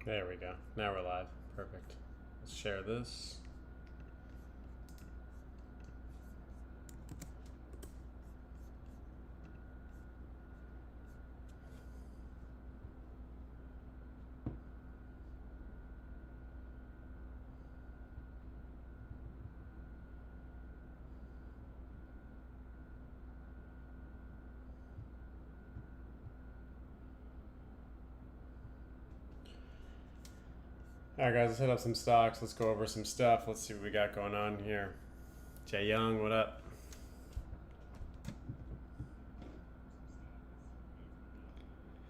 There we go. Now we're live. Perfect. Let's share this. All right, guys, let's hit up some stocks. Let's go over some stuff. Let's see what we got going on here. Jay Young, what up?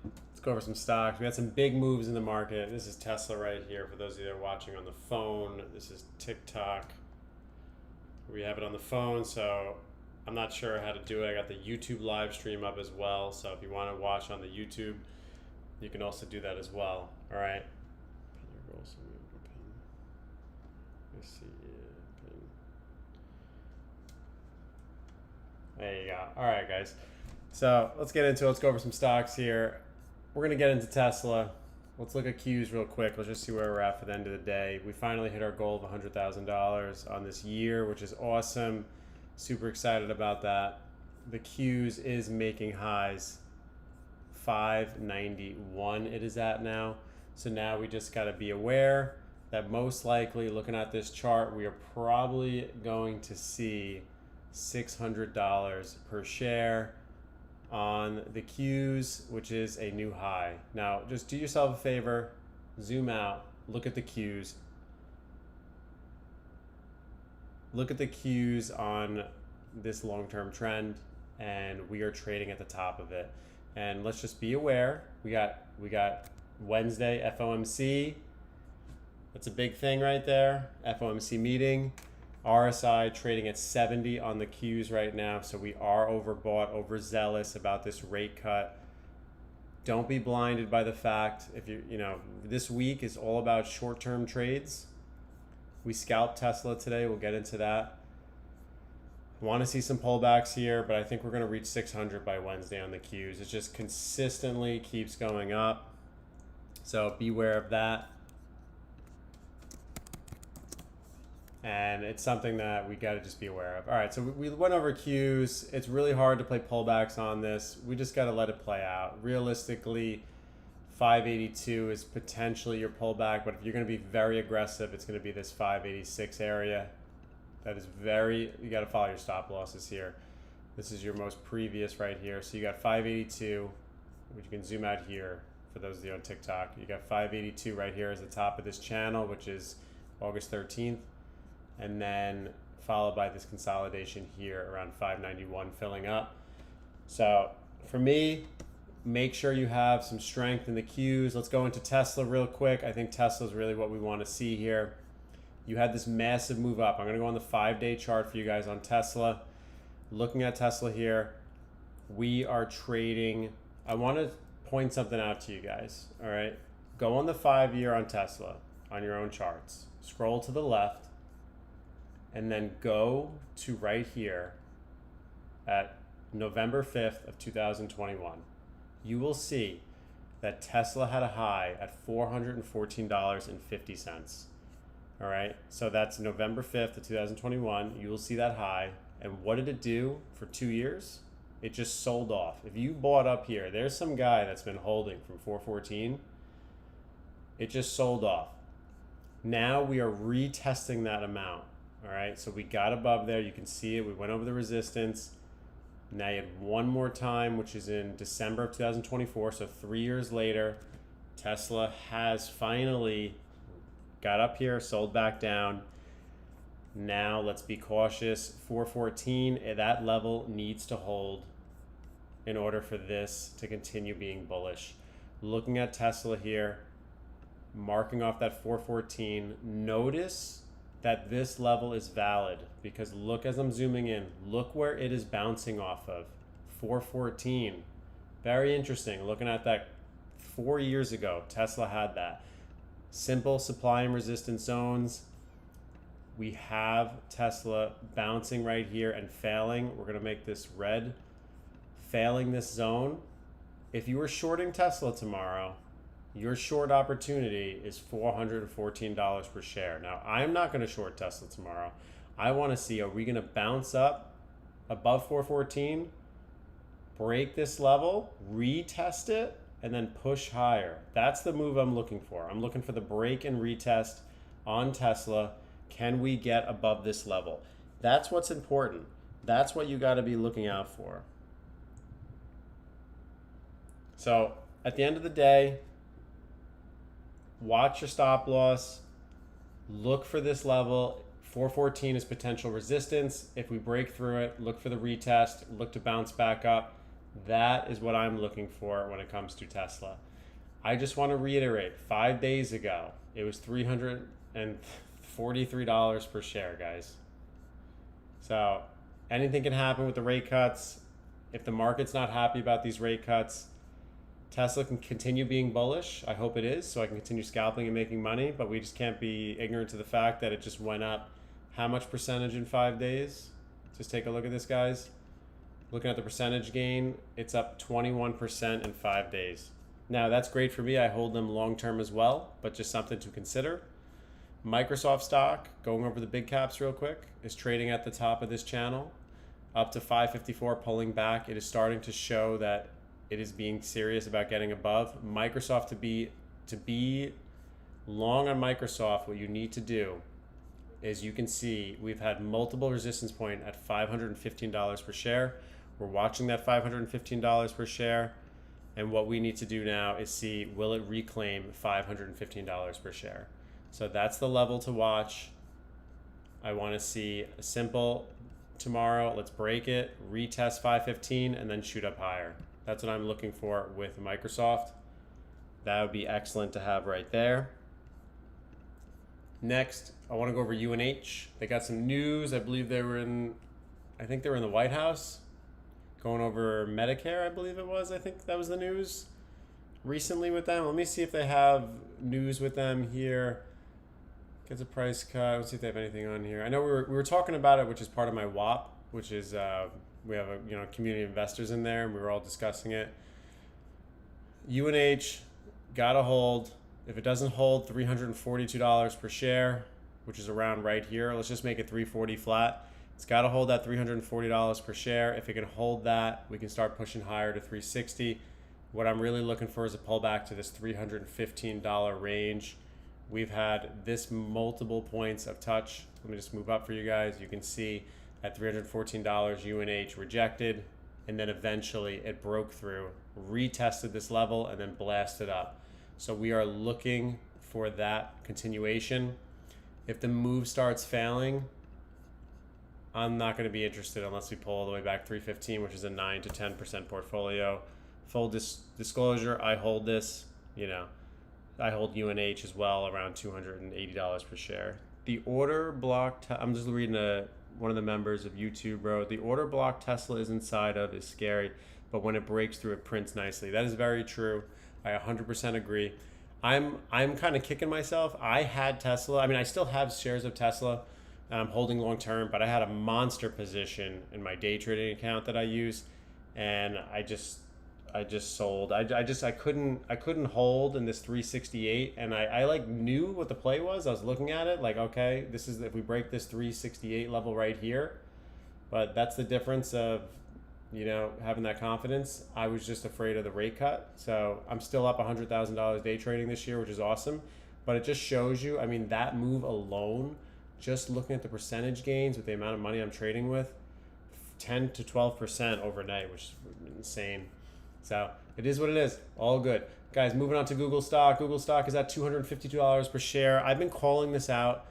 Let's go over some stocks. We had some big moves in the market. This is Tesla right here for those of you that are watching on the phone. This is TikTok. We have it on the phone, so I'm not sure how to do it. I got the YouTube live stream up as well, so if you want to watch on the YouTube, you can also do that as well. All right. Let's see. There you go. All right, guys. So let's get into it. Let's go over some stocks here. We're going to get into Tesla. Let's look at Qs real quick. Let's just see where we're at for the end of the day. We finally hit our goal of $100,000 on this year, which is awesome. Super excited about that. The Qs is making highs. 591 it is at now. So now we just got to be aware that most likely, looking at this chart, we are probably going to see $600 per share on the Qs, which is a new high. Now, just do yourself a favor, zoom out, look at the Qs. Look at the Qs on this long-term trend, and we are trading at the top of it. And let's just be aware, we got Wednesday FOMC. That's a big thing right there. FOMC meeting. RSI trading at 70 on the Qs right now. So we are overbought, overzealous about this rate cut. Don't be blinded by the fact if this week is all about short-term trades. We scalped Tesla today. We'll get into that. Want to see some pullbacks here, but I think we're going to reach 600 by Wednesday on the Qs. It just consistently keeps going up. So beware of that. And it's something that we got to just be aware of. All right, so we went over Qs. It's really hard to play pullbacks on this. We just got to let it play out. Realistically, 582 is potentially your pullback, but if you're going to be very aggressive, it's going to be this 586 area. That is you got to follow your stop losses here. This is your most previous right here. So you got 582, which you can zoom out here for those of you on TikTok. You got 582 right here as the top of this channel, which is August 13th. And then followed by this consolidation here around 591 filling up. So for me, make sure you have some strength in the Qs. Let's go into Tesla real quick. I think Tesla is really what we want to see here. You had this massive move up. I'm going to go on the 5-day chart for you guys on Tesla. Looking at Tesla here, we are trading. I want to point something out to you guys. All right. Go on the 5-year on Tesla on your own charts. Scroll to the left. And then go to right here at November 5th of 2021. You will see that Tesla had a high at $414.50. All right, so that's November 5th of 2021. You will see that high. And what did it do for 2 years? It just sold off. If you bought up here, there's some guy that's been holding from 414. It just sold off. Now we are retesting that amount. All right, so we got above there. You can see it. We went over the resistance. Now you had one more time, which is in December of 2024. So 3 years later, Tesla has finally got up here, sold back down. Now let's be cautious. 414, that level needs to hold in order for this to continue being bullish. Looking at Tesla here, marking off that 414, notice that this level is valid because look, as I'm zooming in, look where it is bouncing off of, 414. Very interesting. Looking at that 4 years ago, Tesla had that. Simple supply and resistance zones. We have Tesla bouncing right here and failing. We're going to make this red. Failing this zone. If you were shorting Tesla tomorrow, your short opportunity is $414 per share. Now, I'm not going to short Tesla tomorrow. I want to see, are we going to bounce up above 414, break this level, retest it, and then push higher? That's the move I'm looking for. I'm looking for the break and retest on Tesla. Can we get above this level? That's what's important. That's what you got to be looking out for. So at the end of the day, watch your stop loss. Look for this level. 414 is potential resistance. If we break through it, look for the retest, look to bounce back up. That is what I'm looking for when it comes to Tesla. I just want to reiterate, 5 days ago, it was $343 per share, guys. So anything can happen with the rate cuts. If the market's not happy about these rate cuts, Tesla can continue being bullish. I hope it is, so I can continue scalping and making money, but we just can't be ignorant to the fact that it just went up how much percentage in 5 days? Just take a look at this, guys. Looking at the percentage gain, it's up 21% in 5 days. Now, that's great for me. I hold them long-term as well, but just something to consider. Microsoft stock, going over the big caps real quick, is trading at the top of this channel, up to 554, pulling back. It is starting to show that it is being serious about getting above. Microsoft, to be long on Microsoft, what you need to do is, you can see we've had multiple resistance point at $515 per share. We're watching that $515 per share. And what we need to do now is see, will it reclaim $515 per share? So that's the level to watch. I want to see a simple tomorrow. Let's break it, retest 515, and then shoot up higher. That's what I'm looking for with Microsoft. That would be excellent to have right there. Next, I want to go over UNH. They got some news. I believe they were in the White House going over Medicare, I believe it was. I think that was the news recently with them. Let me see if they have news with them here. Gets a price cut. Let's see if they have anything on here. I know we were talking about it, which is part of my WAP, which is we have community investors in there, and we were all discussing it. UNH got a hold. If it doesn't hold, $342 per share, which is around right here. Let's just make it 340 flat. It's got to hold that $340 per share. If it can hold that, we can start pushing higher to 360. What I'm really looking for is a pullback to this $315 range. We've had this multiple points of touch. Let me just move up for you guys. You can see at $314, UNH rejected, and then eventually it broke through, retested this level, and then blasted up. So we are looking for that continuation. If the move starts failing, I'm not going to be interested unless we pull all the way back 315, which is a 9 to 10% portfolio. Full disclosure, I hold this, I hold UNH as well, around $280 per share. The order block, I'm just reading one of the members of YouTube, bro. The order block Tesla is inside of is scary, but when it breaks through, it prints nicely. That is very true. I 100% agree. I'm kind of kicking myself. I had Tesla. I mean, I still have shares of Tesla and I'm holding long term, but I had a monster position in my day trading account that I use, and I just sold. I couldn't hold in this 368, and I like knew what the play was. I was looking at it like, okay, this is if we break this 368 level right here. But that's the difference of having that confidence. I was just afraid of the rate cut. So I'm still up $100,000 day trading this year, which is awesome. But it just shows you, I mean, that move alone, just looking at the percentage gains with the amount of money I'm trading with, 10 to 12% overnight, which is insane. So it is what it is. All good. Guys, moving on to Google stock. Google stock is at $252 per share. I've been calling this out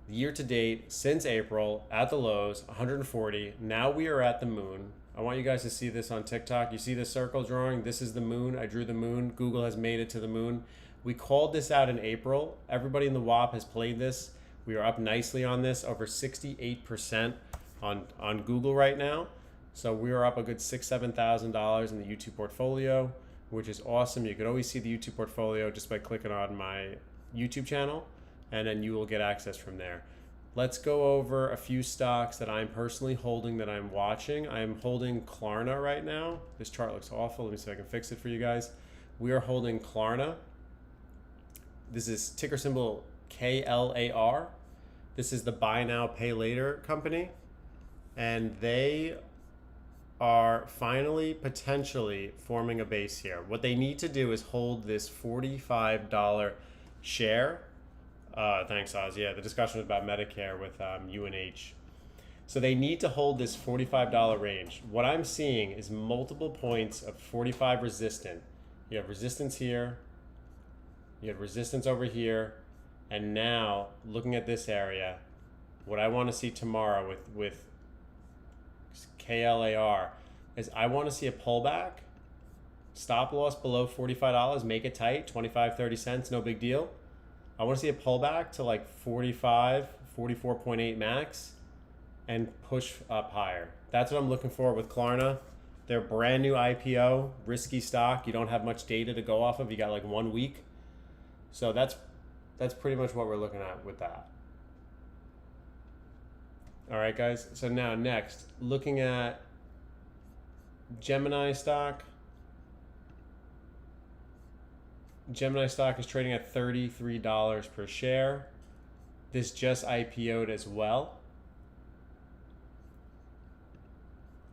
year to date since April at the lows, 140. Now we are at the moon. I want you guys to see this on TikTok. You see the circle drawing? This is the moon. I drew the moon. Google has made it to the moon. We called this out in April. Everybody in the WAP has played this. We are up nicely on this, over 68% on Google right now. So we are up a good $6,000-$7,000 in the YouTube portfolio, which is awesome. You can always see the YouTube portfolio just by clicking on my YouTube channel, and then you will get access from there. Let's go over a few stocks that I'm personally holding that I'm watching. I'm holding Klarna right now. This chart looks awful. Let me see if I can fix it for you guys. We are holding Klarna. This is ticker symbol KLAR. This is the buy now, pay later company. And they are finally potentially forming a base here. What they need to do is hold this $45 share. Thanks, Oz. Yeah, the discussion was about Medicare with UNH. So they need to hold this $45 range. What I'm seeing is multiple points of 45 resistant. You have resistance here, you have resistance over here, and now looking at this area, what I want to see tomorrow with KLAR is I want to see a pullback, stop loss below $45, make it tight, 25, 30 cents, no big deal. I want to see a pullback to like 45, 44.8 max and push up higher. That's what I'm looking for with Klarna. They're brand new IPO, risky stock. You don't have much data to go off of. You got like 1 week. So that's pretty much what we're looking at with that. All right, guys. So now next, looking at Gemini stock. Gemini stock is trading at $33 per share. This just IPO'd as well.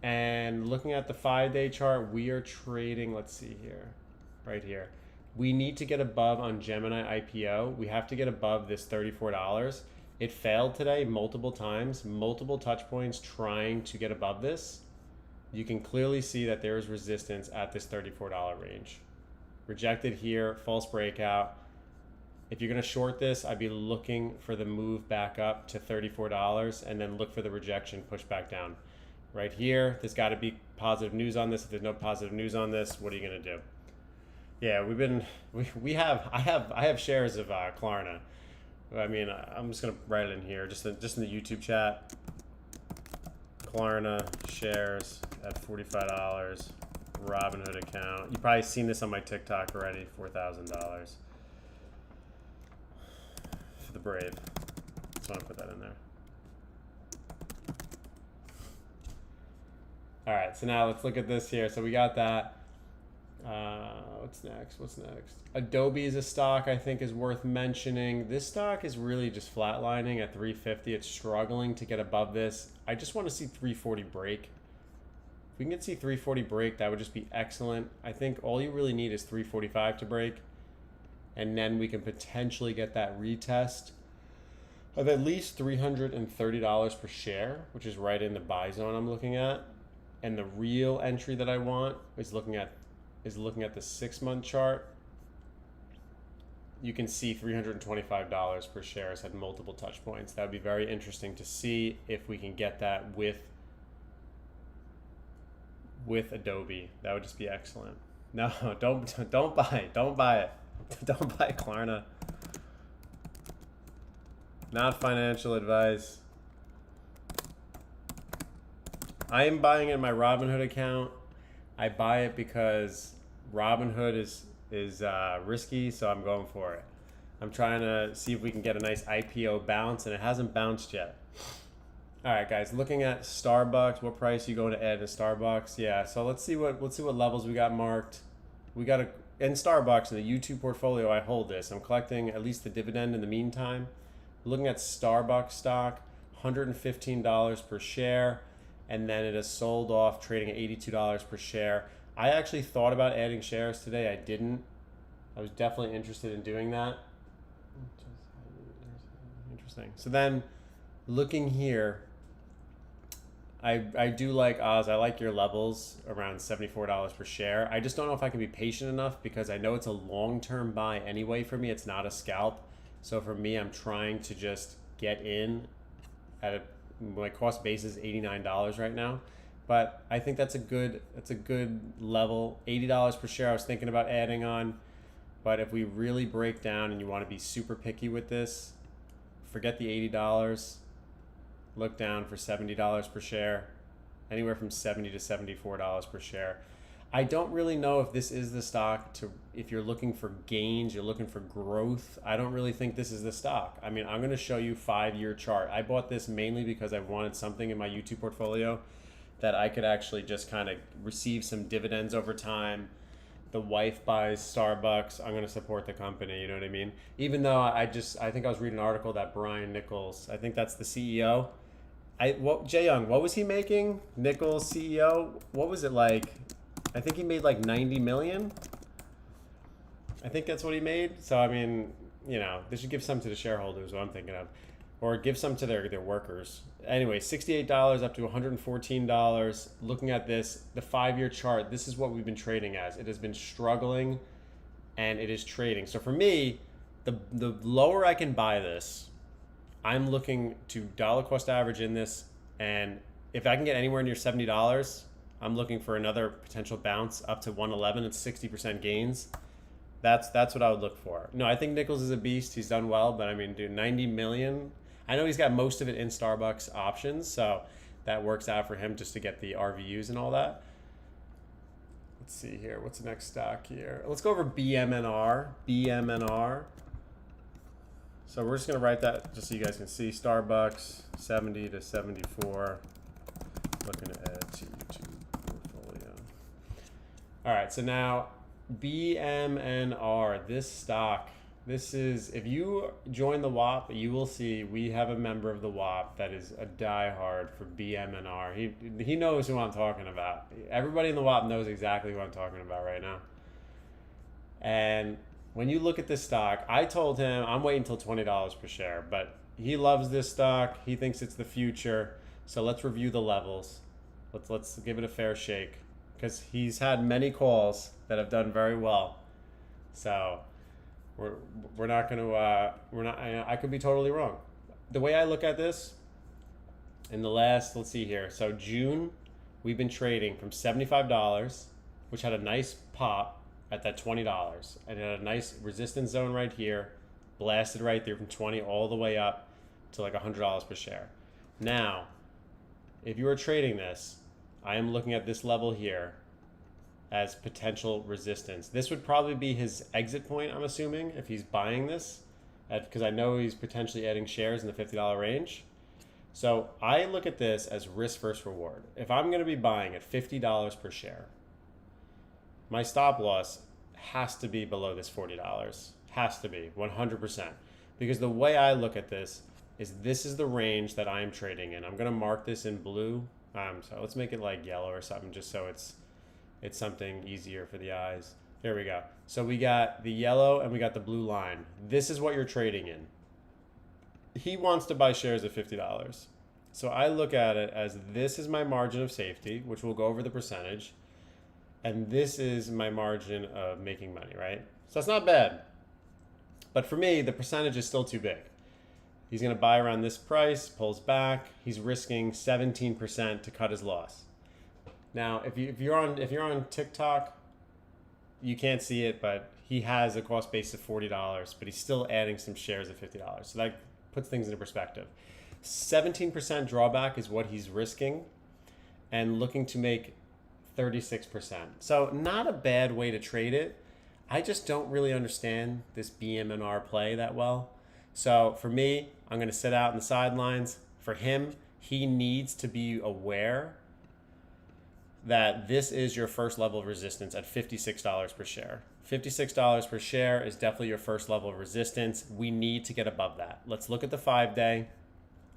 And looking at the 5-day chart, we are trading, let's see here, right here. We need to get above on Gemini IPO. We have to get above this $34. It failed today multiple times, multiple touch points trying to get above this. You can clearly see that there is resistance at this $34 range. Rejected here, false breakout. If you're gonna short this, I'd be looking for the move back up to $34 and then look for the rejection, push back down. Right here, there's got to be positive news on this. If there's no positive news on this, what are you gonna do? Yeah, I have shares of Klarna. I mean, I'm just gonna write it in here, just in the YouTube chat. Klarna shares at $45. Robinhood account. You've probably seen this on my TikTok already. $4,000 for the Brave. Just want to put that in there. All right, so now let's look at this here. So we got that. What's next? Adobe is a stock I think is worth mentioning. This stock is really just flatlining at 350. It's struggling to get above this. I just want to see 340 break. If we can get see 340 break, that would just be excellent. I think all you really need is 345 to break, and then we can potentially get that retest of at least $330 per share, which is right in the buy zone I'm looking at. And the real entry that I want is looking at the 6-month chart. You can see $325 per share has had multiple touch points. That would be very interesting to see if we can get that with Adobe. That would just be excellent. No, don't buy it. Don't buy it. Don't buy Klarna. Not financial advice. I am buying it in my Robinhood account. I buy it because Robinhood is risky, so I'm going for it. I'm trying to see if we can get a nice IPO bounce, and it hasn't bounced yet. All right, guys, looking at Starbucks, what price are you going to add to Starbucks? Yeah, so let's see what levels we got marked. We got in Starbucks in the YouTube portfolio. I hold this. I'm collecting at least the dividend in the meantime. Looking at Starbucks stock, $115 per share. And then it has sold off, trading at $82 per share. I actually thought about adding shares today. I didn't. I was definitely interested in doing that. Interesting. So then, looking here, I do like Oz. I like your levels around $74 per share. I just don't know if I can be patient enough because I know it's a long-term buy anyway for me. It's not a scalp. So for me, I'm trying to just get in at my cost base is $89 right now, but I think that's a good level. $80 per share I was thinking about adding on, but if we really break down and you want to be super picky with this, forget the $80. Look down for $70 per share, anywhere from $70 to $74 per share. I don't really know if this is the stock if you're looking for gains, you're looking for growth. I don't really think this is the stock. I mean, I'm going to show you 5-year chart. I bought this mainly because I wanted something in my YouTube portfolio that I could actually just kind of receive some dividends over time, the wife buys Starbucks, I'm going to support the company. You know what I mean? Even though I think I was reading an article that Brian Nichols, I think that's the CEO. Jay Young, what was he making? Nichols CEO, what was it like? I think he made like 90 million. I think that's what he made. So I mean, you know, they should give some to the shareholders. What I'm thinking of, or give some to their workers. Anyway, $68 up to $114. Looking at this, the 5-year chart, this is what we've been trading as. It has been struggling, and it is trading. So for me, the lower I can buy this, I'm looking to dollar cost average in this, and if I can get anywhere near $70, I'm looking for another potential bounce up to 111. It's 60% gains. That's what I would look for. No, I think Nichols is a beast. He's done well, but I mean, dude, 90 million. I know he's got most of it in Starbucks options, so that works out for him just to get the RVUs and all that. Let's see here. What's the next stock here? Let's go over BMNR. BMNR. So we're just going to write that just so you guys can see. Starbucks, 70 to 74. Looking to add to YouTube portfolio. All right, so now BMNR, this stock, this is, if you join the WAP, you will see we have a member of the WAP that is a diehard for BMNR. He knows who I'm talking about. Everybody in the WAP knows exactly who I'm talking about right now. And when you look at this stock, I told him I'm waiting until $20 per share, but he loves this stock. He thinks it's the future. So let's review the levels. Let's give it a fair shake, because he's had many calls that have done very well. So we're not going to I could be totally wrong. The way I look at this, in the last, let's see here. So June, we've been trading from $75, which had a nice pop at that $20, and it had a nice resistance zone right here, blasted right there from 20 all the way up to like $100 per share. Now, if you are trading this, I am looking at this level here as potential resistance. This would probably be his exit point, I'm assuming, if he's buying this, because I know he's potentially adding shares in the $50 range. So I look at this as risk versus reward. If I'm going to be buying at $50 per share, my stop loss has to be below this $40. Has to be 100%. Because the way I look at this is the range that I am trading in. I'm going to mark this in blue. So let's make it like yellow or something, just so it's something easier for the eyes. There we go. So we got the yellow and we got the blue line. This is what you're trading in. He wants to buy shares at $50. So I look at it as this is my margin of safety, which we'll go over the percentage. And this is my margin of making money, right? So that's not bad. But for me, the percentage is still too big. He's going to buy around this price, pulls back. He's risking 17% to cut his loss. Now, if you're on TikTok, you can't see it, but he has a cost base of $40, but he's still adding some shares at $50. So that puts things into perspective. 17% drawback is what he's risking, and looking to make 36%. So not a bad way to trade it. I just don't really understand this BMNR play that well. So for me, I'm going to sit out on the sidelines. For him, he needs to be aware that this is your first level of resistance at $56 per share. $56 per share is definitely your first level of resistance. We need to get above that. Let's look at the 5-day.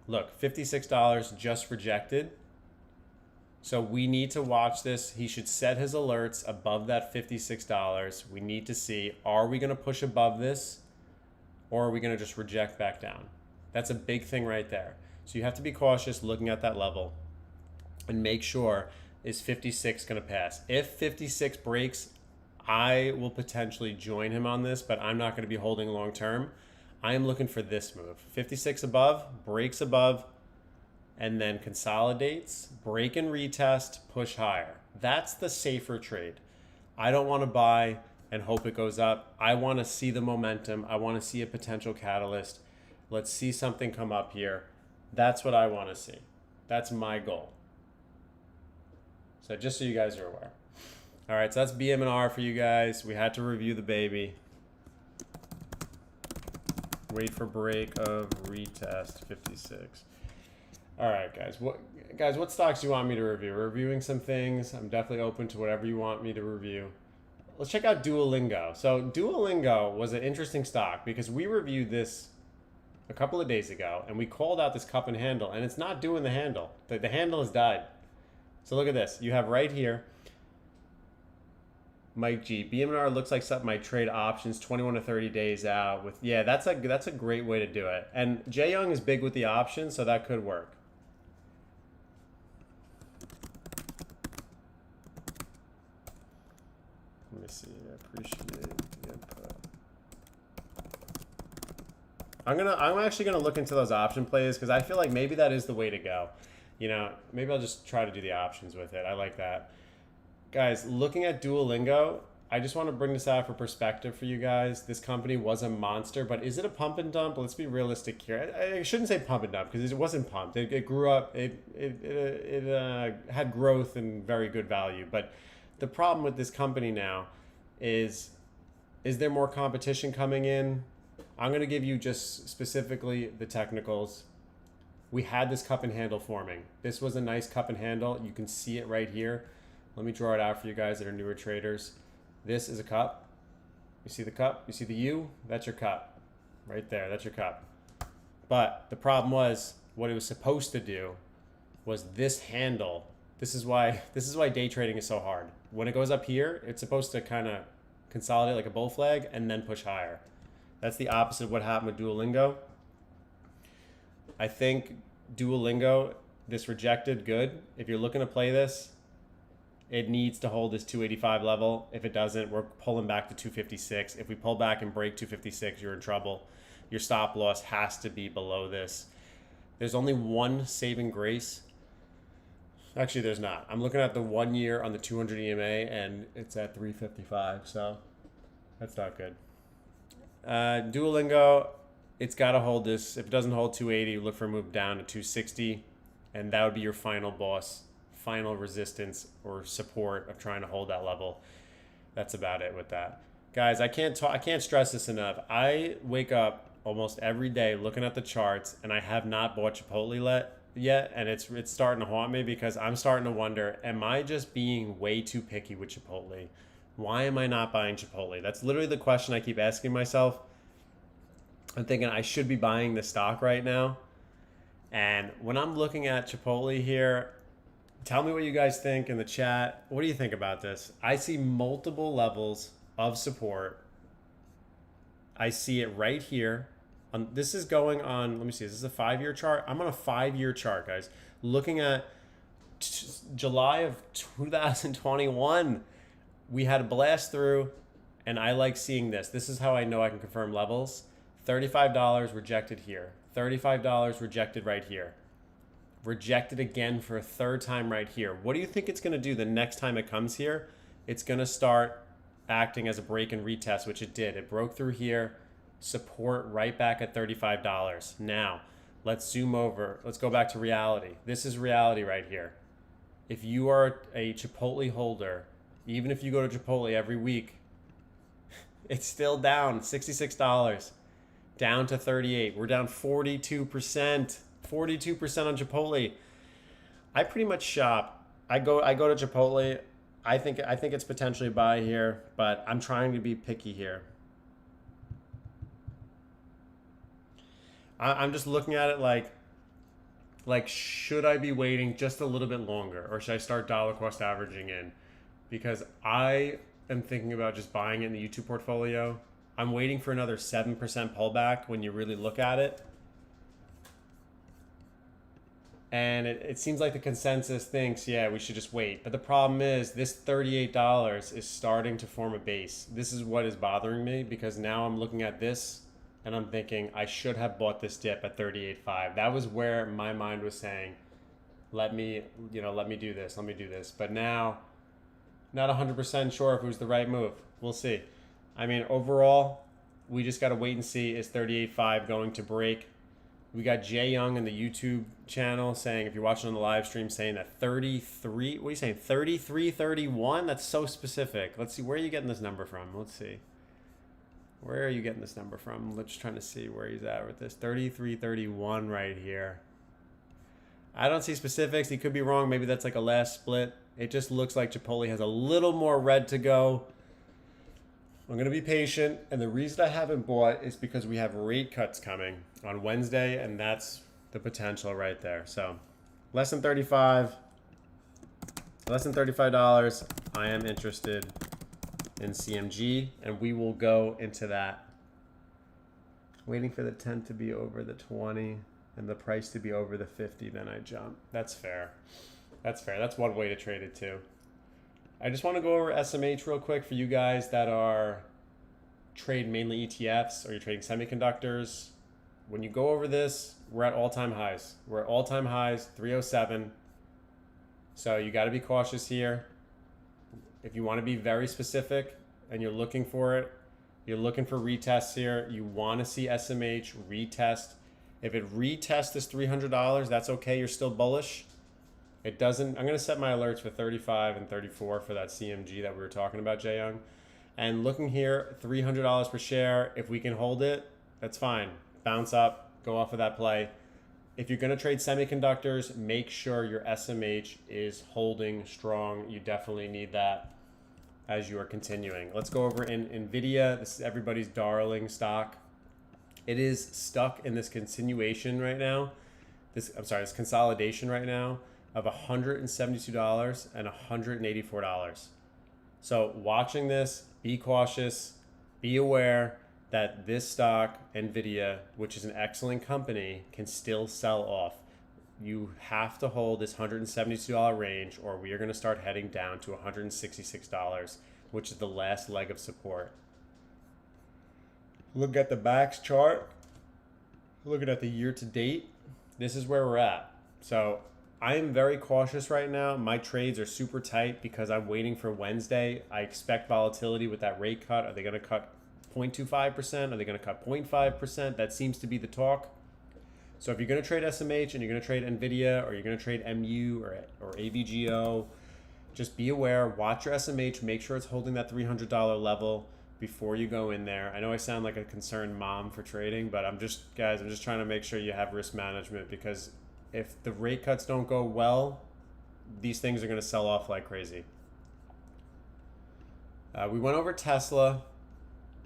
Look, $56 just rejected. So we need to watch this. He should set his alerts above that $56. We need to see, are we going to push above this, or are we going to just reject back down? That's a big thing right there. So you have to be cautious looking at that level and make sure, is 56 going to pass? If 56 breaks, I will potentially join him on this, but I'm not going to be holding long term. I am looking for this move. 56 above, breaks above, and then consolidates, break and retest, push higher. That's the safer trade. I don't want to buy and hope it goes up. I want to see the momentum. I want to see a potential catalyst. Let's see something come up here. That's what I want to see. That's my goal. So just so you guys are aware. All right, so that's BMNR for you guys. We had to review the baby. Wait for break of retest 56. All right, guys. What stocks do you want me to review? We're reviewing some things. I'm definitely open to whatever you want me to review. let's check out Duolingo. So Duolingo was an interesting stock because we reviewed this a couple of days ago and we called out this cup and handle, and it's not doing the handle. The handle has died. So look at this. You have right here, Mike G. BMR looks like something I trade options 21 to 30 days out with. Yeah, that's a great way to do it. And Jay Young is big with the options, so that could work. Let me see. I appreciate the input. I'm actually gonna look into those option plays because I feel like maybe that is the way to go. You know, maybe I'll just try to do the options with it. I like that. Guys, looking at Duolingo, I just want to bring this out for perspective for you guys. This company was a monster, but is it a pump and dump? Let's be realistic here. I shouldn't say pump and dump because it wasn't pumped. It grew up. It had growth and very good value. But the problem with this company now is there more competition coming in? I'm going to give you just specifically the technicals. We had this cup and handle forming. This was a nice cup and handle. You can see it right here. Let me draw it out for you guys that are newer traders. This is a cup. You see the cup? You see the U? That's your cup. Right there, that's your cup. But the problem was, what it was supposed to do was this handle. This is why day trading is so hard. When it goes up here, it's supposed to kind of consolidate like a bull flag and then push higher. That's the opposite of what happened with Duolingo. I think Duolingo, this rejected, good. If you're looking to play this, it needs to hold this 285 level. If it doesn't, we're pulling back to 256. If we pull back and break 256, you're in trouble. Your stop loss has to be below this. There's only one saving grace. Actually, there's not. I'm looking at the 1 year on the 200 EMA, and it's at 355, so that's not good. Duolingo, it's got to hold this. If it doesn't hold 280, look for a move down to 260, and that would be your final boss. Final resistance or support of trying to hold that level. That's about it with that. Guys, I can't stress this enough. I wake up almost every day looking at the charts, and I have not bought Chipotle yet, and it's starting to haunt me because I'm starting to wonder, am I just being way too picky with Chipotle? Why am I not buying Chipotle? That's literally the question I keep asking myself. I'm thinking I should be buying the stock right now. And when I'm looking at Chipotle here, tell me what you guys think in the chat. What do you think about this? I see multiple levels of support. I see it right here. This is going on, let me see, is this a 5-year chart? I'm on a 5-year chart, guys. Looking at July of 2021, we had a blast through, and I like seeing this. This is how I know I can confirm levels. $35 rejected here. $35 rejected right here. Rejected again for a third time right here. What do you think it's going to do the next time it comes here? It's going to start acting as a break and retest, which it did. It broke through here, support right back at $35. Now, let's zoom over. Let's go back to reality. This is reality right here. If you are a Chipotle holder, even if you go to Chipotle every week, it's still down $66, down to 38. We're down 42%. 42% on Chipotle. I pretty much shop. I go to Chipotle. I think it's potentially a buy here, but I'm trying to be picky here. I'm just looking at it like should I be waiting just a little bit longer, or should I start dollar cost averaging in? Because I am thinking about just buying it in the YouTube portfolio. I'm waiting for another 7% pullback when you really look at it. And it seems like the consensus thinks, yeah, we should just wait. But the problem is this $38 is starting to form a base. This is what is bothering me because now I'm looking at this and I'm thinking I should have bought this dip at 38.5. That was where my mind was saying, let me do this. But now, not 100% sure if it was the right move. We'll see. I mean, overall, we just got to wait and see. Is 38.5 going to break? We got Jay Young in the YouTube channel saying, if you're watching on the live stream, saying that 33, what are you saying, 33.31? That's so specific. Let's see, where are you getting this number from? Let's see. Where are you getting this number from? Let's trying to see where he's at with this. 33.31 right here. I don't see specifics. He could be wrong. Maybe that's like a last split. It just looks like Chipotle has a little more red to go. I'm going to be patient, and the reason I haven't bought is because we have rate cuts coming on Wednesday, and that's the potential right there. So less than 35, less than $35, I am interested in CMG, and we will go into that. Waiting for the 10 to be over the 20 and the price to be over the 50, then I jump. That's fair. That's fair. That's one way to trade it too. I just want to go over SMH real quick for you guys that are trade mainly ETFs or you're trading semiconductors. When you go over this, we're at all-time highs. We're at all-time highs, 307. So you got to be cautious here. If you want to be very specific and you're looking for it, you're looking for retests here, you want to see SMH retest. If it retests this $300, that's okay. You're still bullish. It doesn't. I'm going to set my alerts for 35 and 34 for that CMG that we were talking about, Jae Young. And looking here, $300 per share. If we can hold it, that's fine. Bounce up, go off of that play. If you're going to trade semiconductors, make sure your SMH is holding strong. You definitely need that as you are continuing. Let's go over in NVIDIA. This is everybody's darling stock. It is stuck in this continuation right now. This consolidation right now of $172 and $184. So watching this, be cautious, be aware that this stock, NVIDIA, which is an excellent company, can still sell off. You have to hold this $172 range or we are going to start heading down to $166, which is the last leg of support. Look at the BAX chart. Looking at the year to date, this is where we're at. So I am very cautious right now. My trades are super tight because I'm waiting for Wednesday. I expect volatility with that rate cut. Are they going to cut 0.25%? Are they going to cut 0.5%? That seems to be the talk. So if you're going to trade SMH and you're going to trade NVIDIA or you're going to trade MU or AVGO, just be aware, watch your SMH, make sure it's holding that $300 level before you go in there. I know I sound like a concerned mom for trading, but I'm just trying to make sure you have risk management because if the rate cuts don't go well, these things are going to sell off like crazy. We went over Tesla.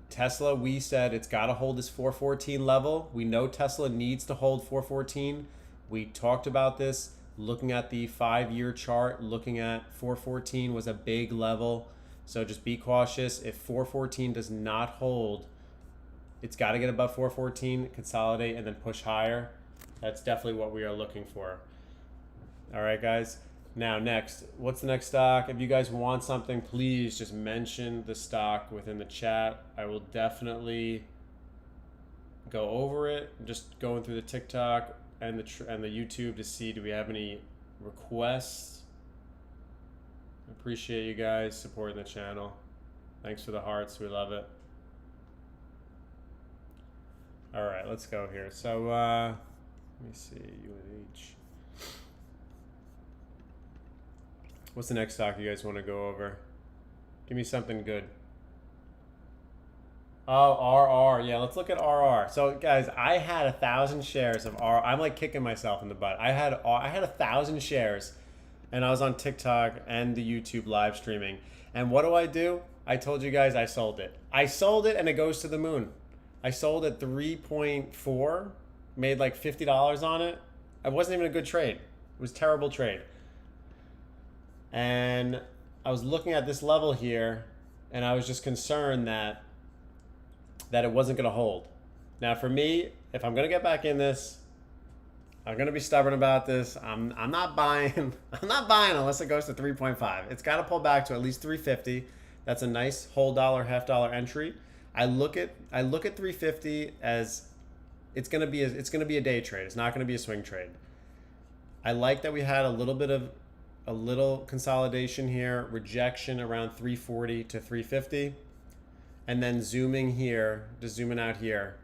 Tesla, we said it's got to hold this 414 level. We know Tesla needs to hold 414. We talked about this, looking at the 5-year chart, looking at 414 was a big level. So just be cautious. If 414 does not hold, it's got to get above 414, consolidate, and then push higher. That's definitely what we are looking for. All right, guys. Now, next, what's the next stock? If you guys want something, please just mention the stock within the chat. I will definitely go over it. I'm just going through the TikTok and the YouTube to see do we have any requests. Appreciate you guys supporting the channel. Thanks for the hearts. We love it. All right, let's go here. So let me see. UNH. What's the next stock you guys want to go over? Give me something good. Oh, RR. Yeah, let's look at RR. So, guys, I had 1,000 shares of RR. I'm like kicking myself in the butt. I had 1,000 shares, and I was on TikTok and the YouTube live streaming. And what do? I told you guys I sold it. I sold it, and it goes to the moon. I sold at 3.4, made like $50 on it. It wasn't even a good trade. It was a terrible trade. And I was looking at this level here, and I was just concerned that it wasn't going to hold. Now, for me, if I'm going to get back in this, I'm going to be stubborn about this. I'm not buying. I'm not buying unless it goes to 3.5. It's got to pull back to at least 350. That's a nice whole dollar, half dollar entry. I look at 350 as it's going to be a day trade. It's not going to be a swing trade. I like that we had a little consolidation here, rejection around 340 to 350. And then zooming out here,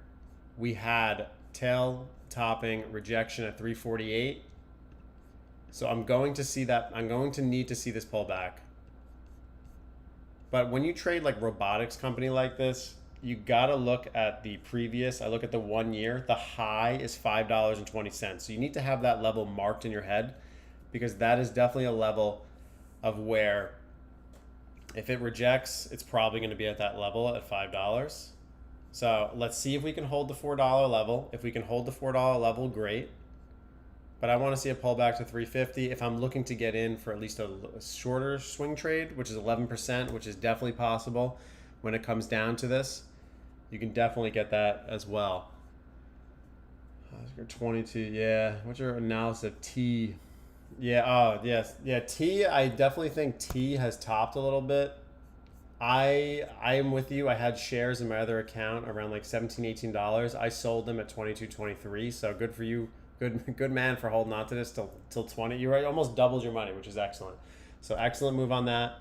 we had tail topping rejection at 348. So I'm going to need to see this pullback. But when you trade like robotics company like this, you gotta look at the previous. I look at the 1 year. The high is $5.20. So you need to have that level marked in your head, because that is definitely a level of where If it rejects, it's probably going to be at that level at $5. So let's see if we can hold the $4 level. If we can hold the $4 level, great. But I want to see a pullback to 350 if I'm looking to get in for at least a shorter swing trade, which is 11%, which is definitely possible when it comes down to this. You can definitely get that as well. 22, yeah. What's your analysis of T? Yeah, oh, yes. Yeah, T, I definitely think T has topped a little bit. I am with you. I had shares in my other account around like $17, $18. I sold them at 22, 23. So good for you. Good man for holding on to this till 20. You almost doubled your money, which is excellent. So excellent move on that.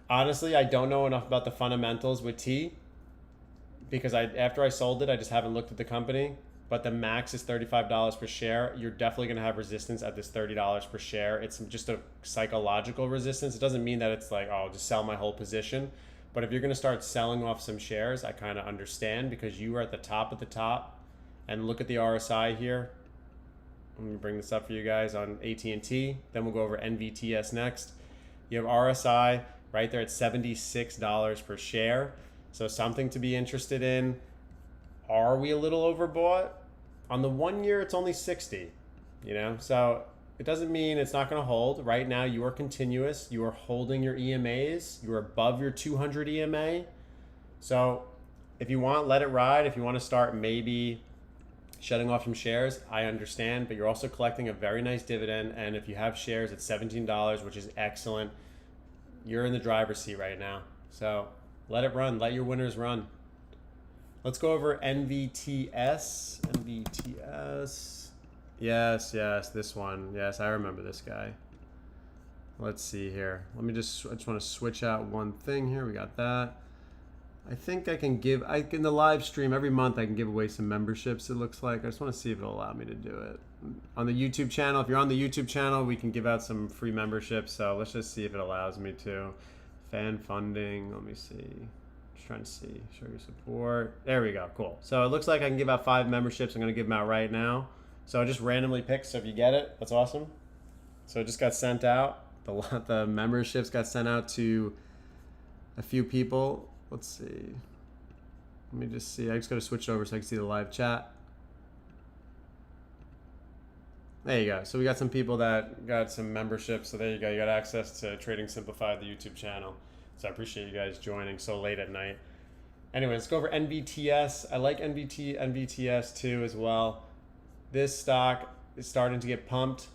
Honestly, I don't know enough about the fundamentals with T because after I sold it, I just haven't looked at the company. But the max is $35 per share. You're definitely going to have resistance at this $30 per share. It's just a psychological resistance. It doesn't mean that it's like, oh, just sell my whole position. But if you're going to start selling off some shares, I kind of understand because you are at the top of the top. And look at the RSI here. Let me bring this up for you guys on AT&T. Then we'll go over NVTS next. You have RSI right there at $76 per share. So something to be interested in. Are we a little overbought? On the 1 year, it's only 60, so it doesn't mean it's not going to hold. Right now, you are continuous. You are holding your EMAs. You are above your 200 EMA. So if you want, let it ride. If you want to start maybe shutting off some shares, I understand, but you're also collecting a very nice dividend. And if you have shares at $17, which is excellent, you're in the driver's seat right now. So let it run. Let your winners run. Let's go over NVTS. NVTS. Yes, this one. Yes, I remember this guy. Let's see here. I just want to switch out one thing here. We got that. I think I can in the live stream every month I can give away some memberships, it looks like. I just want to see if it'll allow me to do it. On the YouTube channel, if you're on the YouTube channel, we can give out some free memberships. So let's just see if it allows me to. Fan funding, let me see. Trying to see, show your support. There we go, cool. So it looks like I can give out 5 memberships. I'm gonna give them out right now. So I just randomly picked, so if you get it, that's awesome. So it just got sent out. The memberships got sent out to a few people. Let's see. Let me just see. I just gotta switch over so I can see the live chat. There you go. So we got some people that got some memberships. So there you go. You got access to Trading Simplified, the YouTube channel. So I appreciate you guys joining so late at night. Anyway, let's go over NVTS. I like NVTS too as well. This stock is starting to get pumped,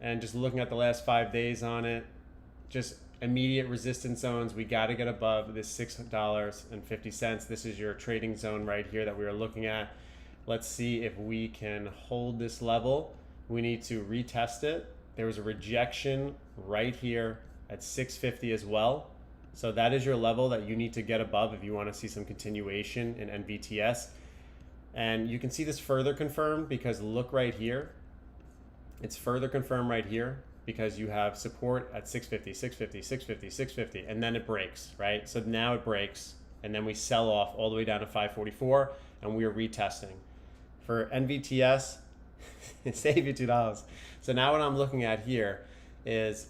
and just looking at the last 5 days on it, just immediate resistance zones. We got to get above this $6.50. This is your trading zone right here that we are looking at. Let's see if we can hold this level. We need to retest it. There was a rejection right here at 650 as well. So that is your level that you need to get above if you want to see some continuation in NVTS. And you can see this further confirmed because look right here. It's further confirmed right here because you have support at 650, 650, 650, 650, and then it breaks, right? So now it breaks, and then we sell off all the way down to 544, and we are retesting. For NVTS, save you $2. So now what I'm looking at here is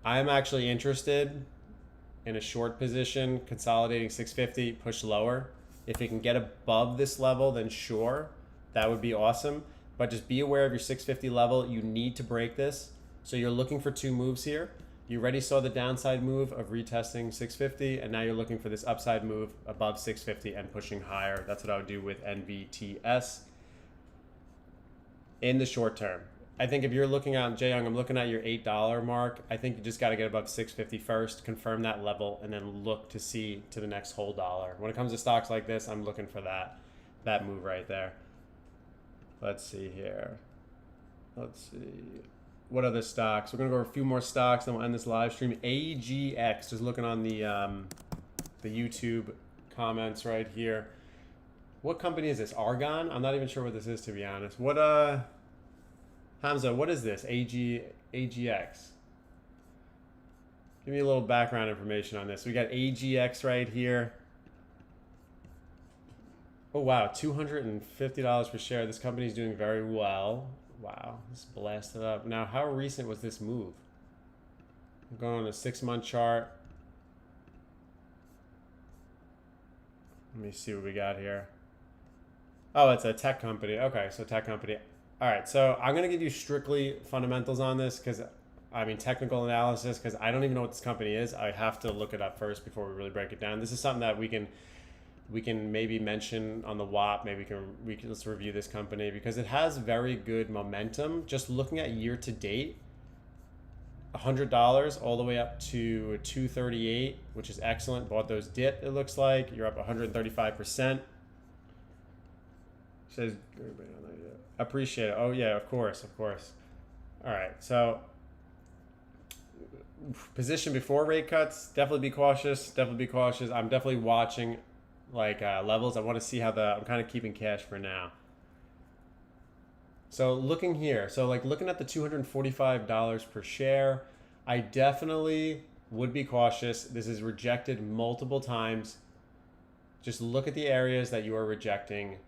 I'm actually interested in a short position, consolidating 650, push lower. If it can get above this level, then sure, that would be awesome. But just be aware of your 650 level. You need to break this. So you're looking for 2 moves here. You already saw the downside move of retesting 650, and now you're looking for this upside move above 650 and pushing higher. That's what I would do with NVTS in the short term. I think if you're looking at, Jay Young, I'm looking at your $8 mark. I think you just got to get above 650 first, confirm that level, and then look to see to the next whole dollar. When it comes to stocks like this, I'm looking for that move right there. Let's see here. Let's see. What other stocks? We're going to go over a few more stocks, then we'll end this live stream. AGX, just looking on the YouTube comments right here. What company is this? Argon? I'm not even sure what this is, to be honest. What, Hamza, what is this? AGX. Give me a little background information on this. We got AGX right here. Oh, wow. $250 per share. This company is doing very well. Wow. This blasted up. Now, how recent was this move? I'm going on a 6-month chart. Let me see what we got here. Oh, it's a tech company. Okay, so tech company. All right, so I'm going to give you strictly fundamentals on this because, I mean, technical analysis, because I don't even know what this company is. I have to look it up first before we really break it down. This is something that we can maybe mention on the WAP. Maybe let's review this company because it has very good momentum. Just looking at year to date, $100 all the way up to 238, which is excellent. Bought those dip, it looks like. You're up 135%. Says, appreciate it. Oh, yeah, of course. All right, so position before rate cuts, definitely be cautious. I'm definitely watching levels. I want to see how I'm kind of keeping cash for now. So looking here, looking at the $245 per share, I definitely would be cautious. This is rejected multiple times. Just look at the areas that you are rejecting.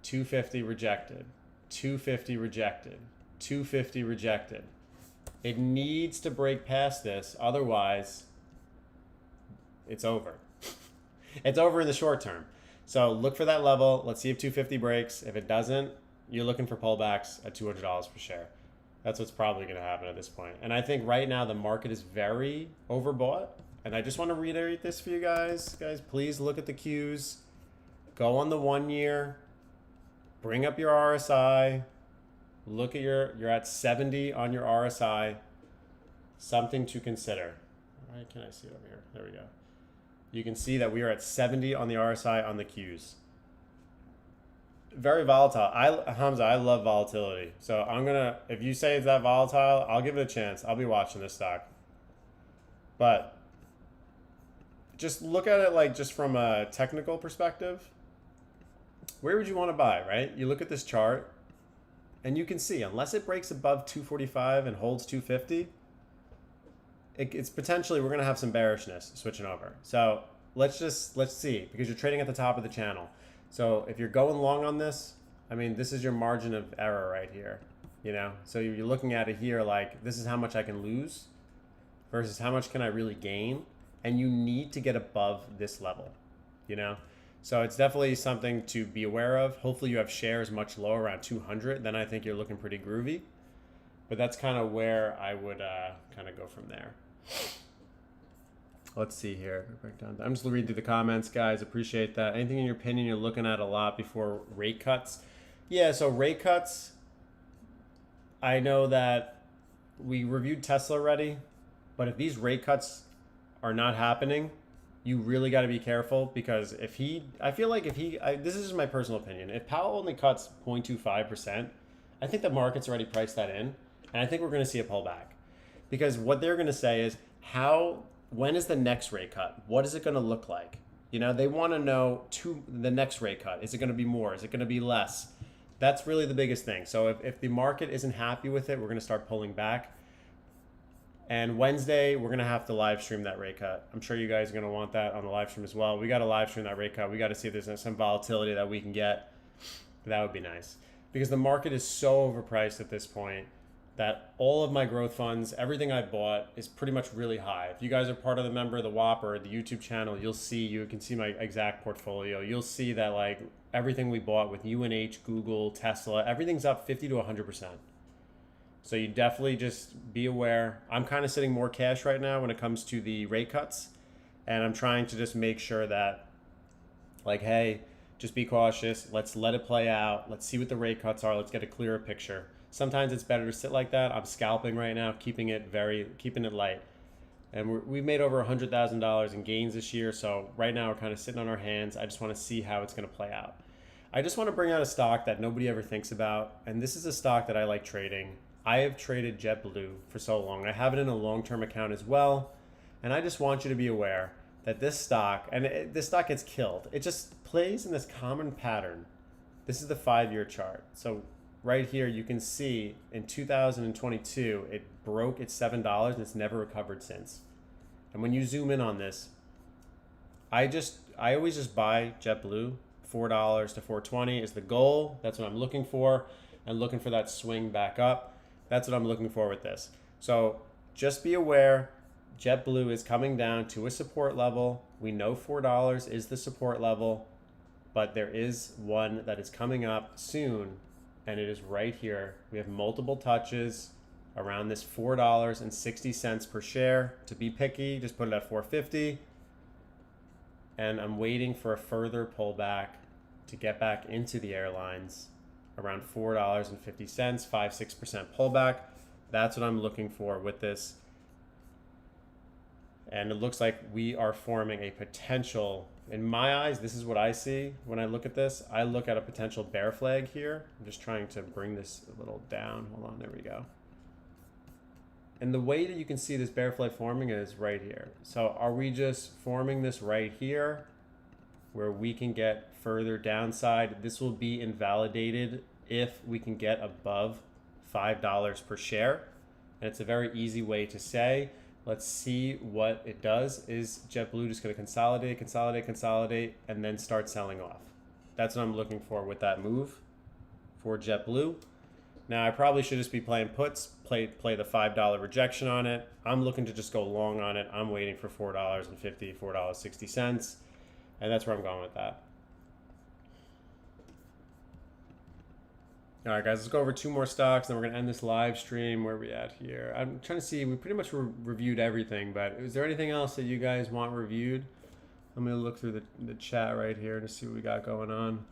250 rejected, 250 rejected, 250 rejected. It needs to break past this, otherwise it's over. It's over in the short term. So look for that level. Let's see if 250 breaks. If it doesn't, you're looking for pullbacks at $200 per share. That's what's probably going to happen at this point. And I think right now the market is very overbought. And I just want to reiterate this for you guys. Guys, please look at the Qs. Go on the 1 year. Bring up your RSI. Look at you're at 70 on your RSI. Something to consider. All right, can I see it over here? There we go. You can see that we are at 70 on the RSI on the Qs. Very volatile. Hamza, I love volatility. So if you say it's that volatile, I'll give it a chance. I'll be watching this stock. But just look at it just from a technical perspective. Where would you want to buy, right? You look at this chart and you can see, unless it breaks above 245 and holds 250, it's potentially, we're going to have some bearishness switching over. So let's see, because you're trading at the top of the channel. So if you're going long on this, I mean, this is your margin of error right here, So you're looking at it here this is how much I can lose versus how much can I really gain. And you need to get above this level, So it's definitely something to be aware of. Hopefully you have shares much lower, around 200. Then I think you're looking pretty groovy. But that's kind of where I would kind of go from there. Let's see here. I'm just reading through the comments, guys. Appreciate that. Anything in your opinion you're looking at a lot before rate cuts? Yeah, so rate cuts, I know that we reviewed Tesla already, but if these rate cuts are not happening, you really got to be careful because this is just my personal opinion. If Powell only cuts 0.25%, I think the market's already priced that in. And I think we're going to see a pullback because what they're going to say is when is the next rate cut? What is it going to look like? They want to know the next rate cut. Is it going to be more? Is it going to be less? That's really the biggest thing. So if the market isn't happy with it, we're going to start pulling back. And Wednesday, we're going to have to live stream that rate cut. I'm sure you guys are going to want that on the live stream as well. We got to live stream that rate cut. We got to see if there's some volatility that we can get. That would be nice. Because the market is so overpriced at this point that all of my growth funds, everything I bought is pretty much really high. If you guys are part of the member of the WAP or the YouTube channel, you can see my exact portfolio. You'll see that everything we bought with UNH, Google, Tesla, everything's up 50 to 100%. So you definitely just be aware. I'm kind of sitting more cash right now when it comes to the rate cuts. And I'm trying to just make sure that hey, just be cautious. Let's let it play out. Let's see what the rate cuts are. Let's get a clearer picture. Sometimes it's better to sit like that. I'm scalping right now, keeping it light. And we've made over $100,000 in gains this year. So right now we're kind of sitting on our hands. I just want to see how it's going to play out. I just want to bring out a stock that nobody ever thinks about. And this is a stock that I like trading. I have traded JetBlue for so long. I have it in a long-term account as well. And I just want you to be aware that this stock, this stock gets killed. It just plays in this common pattern. This is the 5-year chart. So right here, you can see in 2022, it broke its $7 and it's never recovered since. And when you zoom in on this, I always just buy JetBlue. $4 to $4.20 is the goal. That's what I'm looking for. And looking for that swing back up. That's what I'm looking for with this. So just be aware, JetBlue is coming down to a support level. We know $4 is the support level, but there is one that is coming up soon, and it is right here. We have multiple touches around this $4.60 per share. To be picky, just put it at $4.50. And I'm waiting for a further pullback to get back into the airlines around $4.50, 5-6% pullback. That's what I'm looking for with this. And it looks like we are forming a potential, in my eyes, this is what I see when I look at this. I look at a potential bear flag here. I'm just trying to bring this a little down. Hold on, there we go. And the way that you can see this bear flag forming is right here. So are we just forming this right here where we can get further downside? This will be invalidated if we can get above $5 per share. And it's a very easy way to say, let's see what it does. Is JetBlue just going to consolidate, and then start selling off? That's what I'm looking for with that move for JetBlue. Now, I probably should just be playing puts, play the $5 rejection on it. I'm looking to just go long on it. I'm waiting for $4.50, $4.60, and that's where I'm going with that. All right, guys, let's go over two more stocks, then we're going to end this live stream. Where are we at here? I'm trying to see. We pretty much reviewed everything, but is there anything else that you guys want reviewed? I'm going to look through the chat right here to see what we got going on.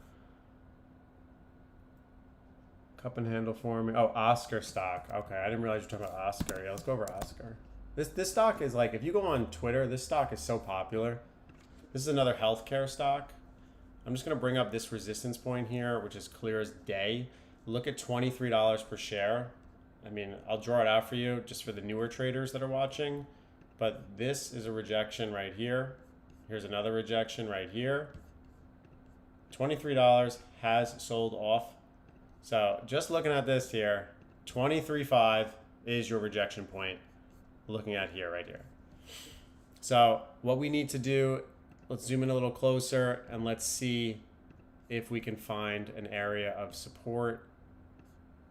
Cup and handle forming. Oh, Oscar stock. Okay, I didn't realize you were talking about Oscar. Yeah, let's go over Oscar. This stock is like, if you go on Twitter, this stock is so popular. This is another healthcare stock. I'm just going to bring up this resistance point here, which is clear as day. Look at $23 per share. I mean, I'll draw it out for you just for the newer traders that are watching. But this is a rejection right here. Here's another rejection right here. $23 has sold off. So just looking at this here, 23.5 is your rejection point. Looking at here, right here. So what we need to do, let's zoom in a little closer and let's see if we can find an area of support.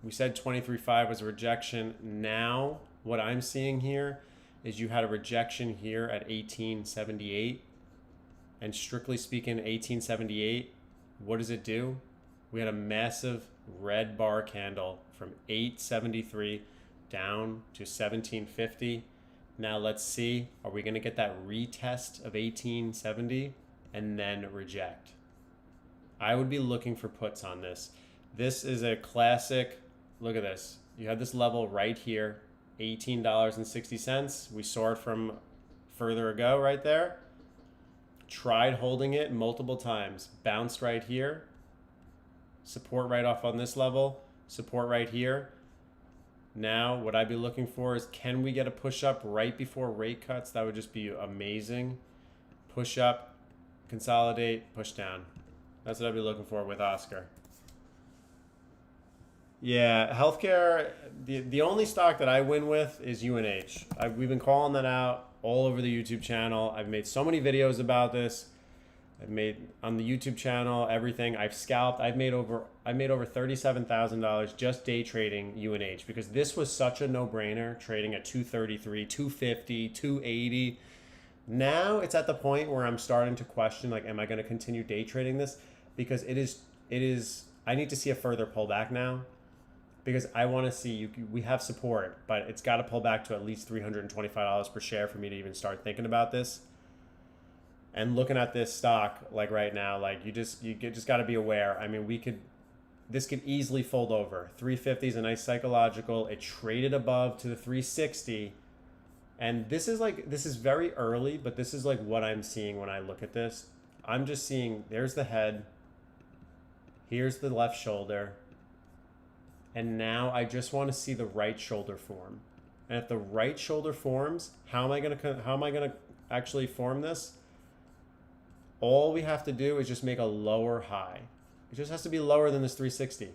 We said 23.5 was a rejection. Now what I'm seeing here is you had a rejection here at 1878. And strictly speaking, 1878, what does it do? We had a massive red bar candle from 873 down to 1750. Now let's see, are we going to get that retest of 1870 and then reject? I would be looking for puts on this. This is a classic. Look at this. You have this level right here, $18.60. We saw it from further ago right there. Tried holding it multiple times. Bounced right here. Support right off on this level. Support right here. Now, what I'd be looking for is, can we get a push up right before rate cuts? That would just be amazing. Push up, consolidate, push down. That's what I'd be looking for with Oscar. Yeah, healthcare, the only stock that I win with is UNH. We've been calling that out all over the YouTube channel. I've made so many videos about this. I've made on the YouTube channel everything. I've scalped. I made over $37,000 just day trading UNH because this was such a no-brainer, trading at 233, 250, 280. Now it's at the point where I'm starting to question, like, am I going to continue day trading this? Because it is. I need to see a further pullback now, because I want to see we have support, but it's got to pull back to at least $325 per share for me to even start thinking about this. And looking at this stock, like right now, like you just got to be aware. I mean, this could easily fold over. 350 is a nice psychological. It traded above to the 360, and this is very early, but this is like what I'm seeing when I look at this. I'm just seeing there's the head, here's the left shoulder, and now I just want to see the right shoulder form. And if the right shoulder forms, how am I gonna actually form this? All we have to do is just make a lower high. It just has to be lower than this 360.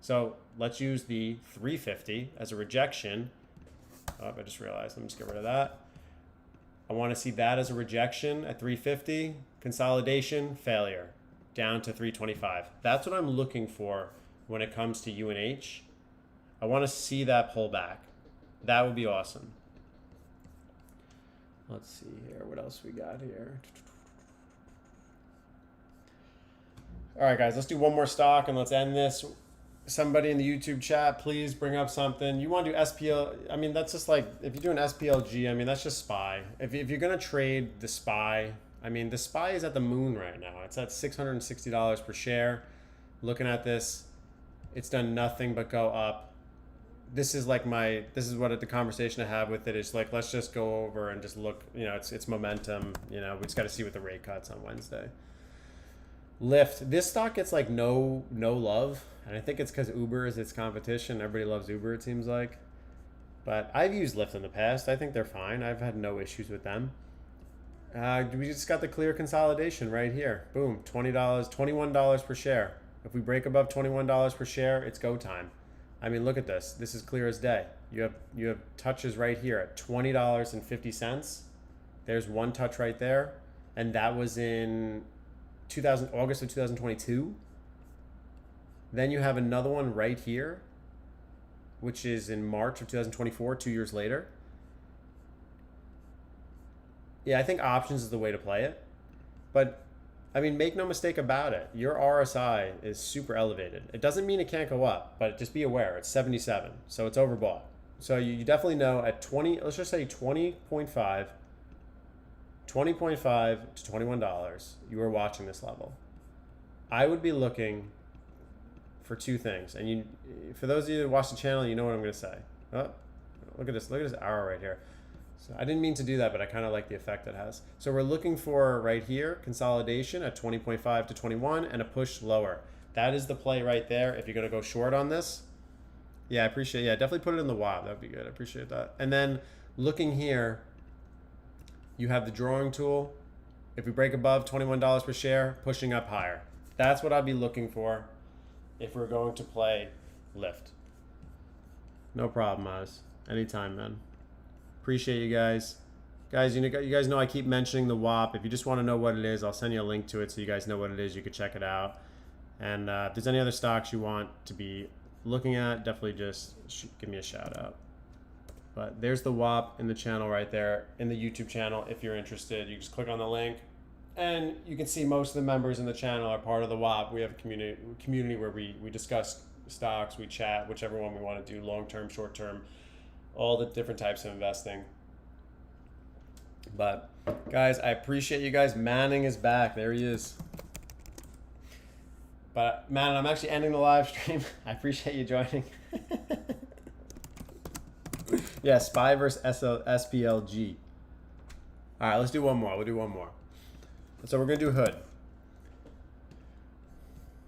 So let's use the 350 as a rejection. Oh, I just realized. Let me just get rid of that. I want to see that as a rejection at 350. Consolidation, failure. Down to 325. That's what I'm looking for when it comes to UNH. I want to see that pullback. That would be awesome. Let's see here. What else we got here? All right, guys, let's do one more stock and let's end this. Somebody in the YouTube chat, please bring up something. You want to do SPL? I mean, that's just like, if you're doing SPLG, I mean, that's just SPY. If you're going to trade the SPY, I mean, the SPY is at the moon right now. It's at $660 per share. Looking at this, it's done nothing but go up. This is like this is what the conversation I have with it is like, let's just go over and just look, you know, it's momentum. You know, we just got to see what the rate cuts on Wednesday. Lyft, this stock gets like no love, and I think it's because Uber is its competition. Everybody loves Uber, it seems like. But I've used Lyft in the past. I think they're fine. I've had no issues with them. We just got the clear consolidation right here. Boom, $20, $21 per share. If we break above $21 per share, it's go time. I mean, look at this. This is clear as day. You have touches right here at $20.50. There's one touch right there, and that was in August of 2022. Then you have another one right here, which is in March of 2024, 2 years later. Yeah, I think options is the way to play it. But, I mean, make no mistake about it. Your RSI is super elevated. It doesn't mean it can't go up, but just be aware. It's 77, so it's overbought. So you definitely know at 20, let's just say 20.5 to $21, you are watching this level. I would be looking for two things. And for those of you that watch the channel, you know what I'm going to say. Oh, look at this arrow right here. So I didn't mean to do that, but I kind of like the effect it has. So we're looking for right here, consolidation at 20.5 to 21 and a push lower. That is the play right there. If you're going to go short on this, yeah, I appreciate. Yeah, definitely put it in the WAB. That'd be good. I appreciate that. And then looking here, you have the drawing tool. If we break above $21 per share, pushing up higher. That's what I'd be looking for if we're going to play Lyft. No problem, Oz. Anytime, man. Appreciate you guys. Guys, you guys know I keep mentioning the WAP. If you just want to know what it is, I'll send you a link to it so you guys know what it is. You can check it out. And if there's any other stocks you want to be looking at, definitely just give me a shout out. But there's the WAP in the channel right there, in the YouTube channel. If you're interested, you just click on the link. And you can see most of the members in the channel are part of the WAP. We have a community where we discuss stocks, we chat, whichever one we want to do, long-term, short-term, all the different types of investing. But guys, I appreciate you guys. Manning is back. There he is. But man, I'm actually ending the live stream. I appreciate you joining. Yeah, SPY versus SPLG. All right, let's do one more. We'll do one more. So we're going to do Hood.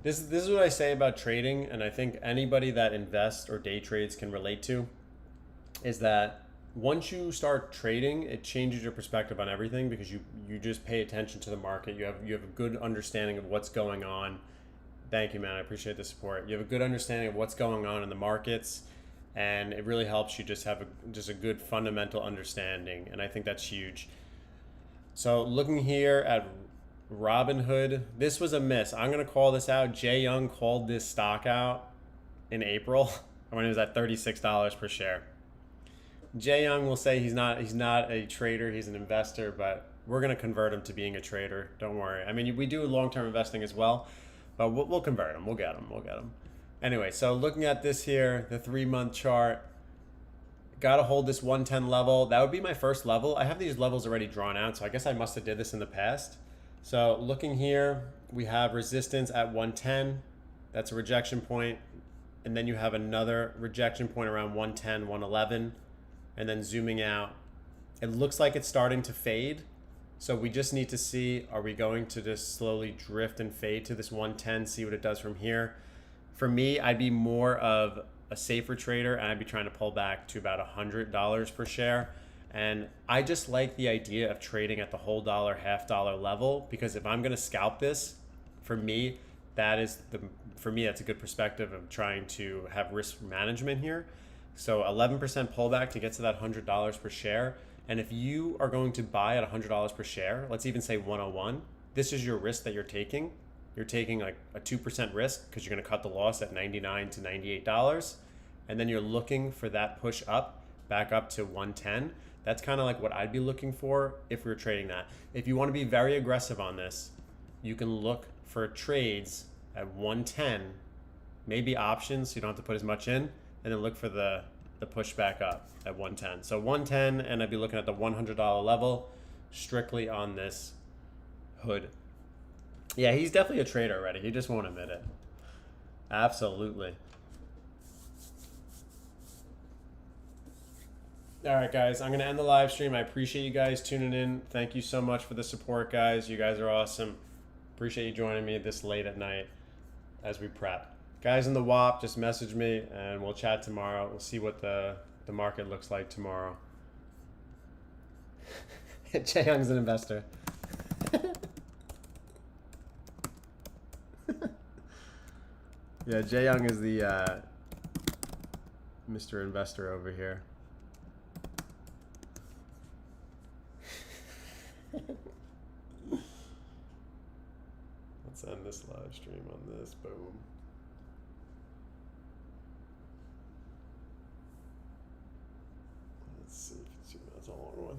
This is what I say about trading, and I think anybody that invests or day trades can relate to, is that once you start trading, it changes your perspective on everything because you just pay attention to the market. You have a good understanding of what's going on. Thank you, man. I appreciate the support. You have a good understanding of what's going on in the markets, and it really helps you just have a good fundamental understanding, and I think that's huge. So looking here at Robinhood, this was a miss. I'm going to call this out. Jay Young called this stock out in April when it was at $36 per share. Jay Young will say he's not a trader, he's an investor, but we're going to convert him to being a trader. Don't worry. I mean, we do long-term investing as well, but we'll convert him. We'll get him. Anyway, so looking at this here, the 3-month chart, got to hold this 110 level. That would be my first level. I have these levels already drawn out, so I guess I must have did this in the past. So looking here, we have resistance at 110. That's a rejection point. And then you have another rejection point around 110, 111. And then zooming out, it looks like it's starting to fade. So we just need to see, are we going to just slowly drift and fade to this 110, see what it does from here? For me, I'd be more of a safer trader, and I'd be trying to pull back to about $100 per share. And I just like the idea of trading at the whole dollar, half dollar level, because if I'm going to scalp this, for me, that's a good perspective of trying to have risk management here. So 11% pullback to get to that $100 per share. And if you are going to buy at $100 per share, let's even say 101, this is your risk that you're taking. You're taking like a 2% risk because you're going to cut the loss at $99 to $98. And then you're looking for that push up, back up to 110. That's kind of like what I'd be looking for if we were trading that. If you want to be very aggressive on this, you can look for trades at 110, maybe options, so you don't have to put as much in, and then look for the push back up at 110. So 110, and I'd be looking at the $100 level strictly on this hood. Yeah, he's definitely a trader already. He just won't admit it. Absolutely. All right, guys, I'm going to end the live stream. I appreciate you guys tuning in. Thank you so much for the support, guys. You guys are awesome. Appreciate you joining me this late at night as we prep. Guys in the WAP, just message me and we'll chat tomorrow. We'll see what the market looks like tomorrow. Jae Young's an investor. Yeah, Jae Young is the Mr. Investor over here. Let's end this live stream on this. Boom. Let's see if it's 2 minutes. A long one.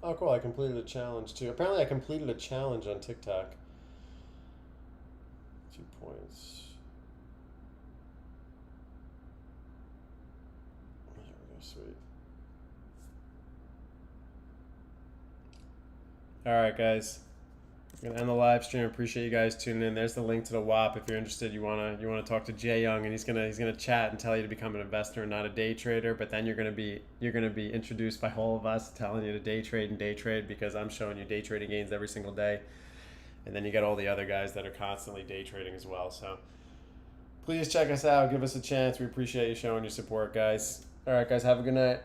Oh, cool. I completed a challenge too. Apparently, I completed a challenge on TikTok. 2 points. There we go. Sweet. All right, guys. I'm gonna end the live stream. Appreciate you guys tuning in. There's the link to the WAP if you're interested. You wanna talk to Jae Young, and he's gonna chat and tell you to become an investor and not a day trader. But then you're gonna be introduced by all of us telling you to day trade because I'm showing you day trading gains every single day. And then you get all the other guys that are constantly day trading as well. So please check us out. Give us a chance. We appreciate you showing your support, guys. All right, guys. Have a good night.